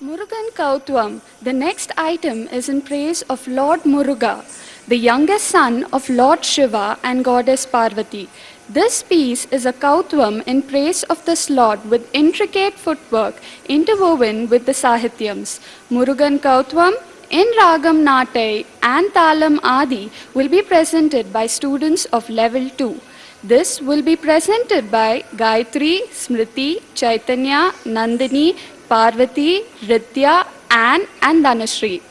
Murugan Kautvam. The next item is in praise of Lord Muruga, the youngest son of Lord Shiva and Goddess Parvati. This piece is a Kautvam in praise of this Lord with intricate footwork interwoven with the Sahityams. Murugan Kautvam in Ragam Natai and Talam Adi will be presented by students of level 2. This will be presented by Gayatri, Smriti, Chaitanya, Nandini, Parvati, Ritya, Anne, and Dhanashree.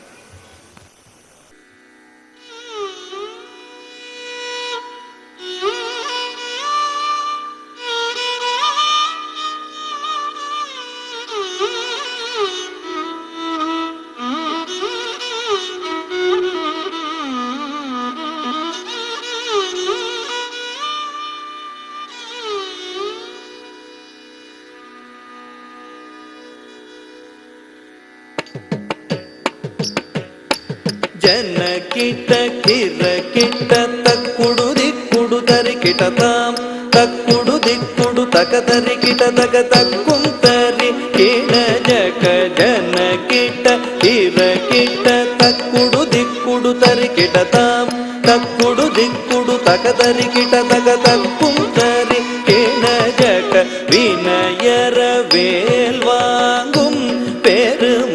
ಜನಕಿಟ ಕಿರ ಕಿಟ ತಕ್ಕುಡು ದಿಕ್ಕುಡು ತರಿ ಕಿಟತಾಂ ತಕ್ಕುಡು ದಿಕ್ಕುಡು ತಕ ತರಿ ಕಿಟ ತಕ ತಕ್ಕುಂ ತರಿ ಕಿಣ ಜಕ ಜನಕಿಟ ಕಿರ ಕಿಟ ತಕ್ಕುಡು ದಿಕ್ಕುಡು ತರಿ ಕಿಟತಾಂ ತಕ್ಕುಡು ದಿಕ್ಕುಡು ತಕ ತರಿ ಕಿಟ ತಕ ತಕ್ಕುಂ ತರಿ ಕಿಣ ಜಕ வினயர வேல் வாங்கும் பெருமானடியினை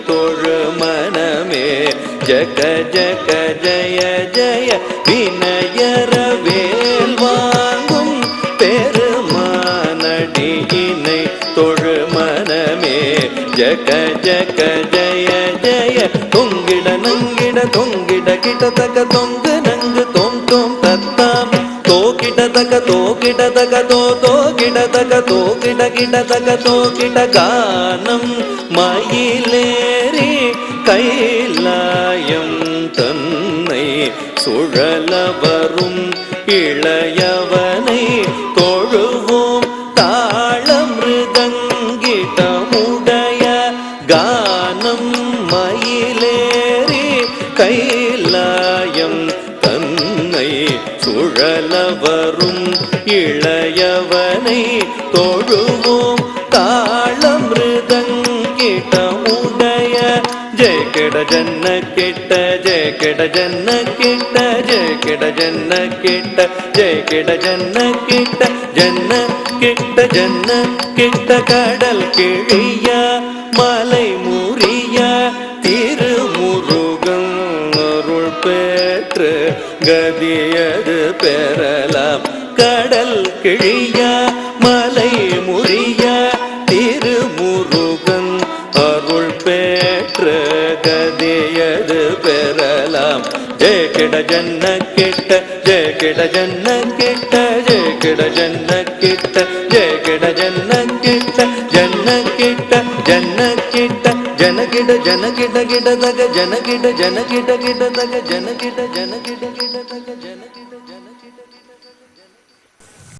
தொழு மனமே ஜக ஜக ஜய ஜய வினயர வேல் வாங்கும் பெருமானடியினை தொழு மனமே ஜக ஜக ஜய ஜய தொங்கிட நங்கிட தொங்கிட கிட தக தொங்கு நங்கு தோம் தோம் தத்தாம் தோகிடதக தோகிடதக தோ தோகிடதக தோகிடகிடதக தோகிட கானம் மயிலேறி கைலாயம் தன்னை சுழலவரும் இளையவனை தொழுவோம் தாளமிருதங்கிடமுடைய கானம் மயிலேறி கைலாயம் தன்னை சுழலவரும் இளையவனை தொழுவோம் தாளமிருதங்கிடமுடைய ஜெய கெட ஜன்ன கெட்ட ஜெய கெட ஜன்ன கெட்ட ஜெய கெட ஜன்ன கெட்ட ஜெய கெட ஜன்ன கெட்ட ஜன்ன கெட்ட ஜன்ன கெட்ட கடல் கிழிய மலை முறிய திருமுருகன் அருள் பெற்று கதியது பெறலாம் கடல் கிழிய மலை முறிய திருமுருகன் அருள் பெற்று கதியது பெறலாம் ஜெய கிட ஜன்ன கிட்ட ஜெய கிட ஜன்ன கிட்ட ஜெய கிட ஜன்ன கிட்ட ஜெய கிட ஜன்ன கிட்ட ஜன்ன கிட்ட ஜன்ன கிட்ட ஜனகிட ஜனகிட கிட தக ஜனகிட ஜனகிட கிட தக ஜனகிட ஜனகிட கிட தக ஜனகிட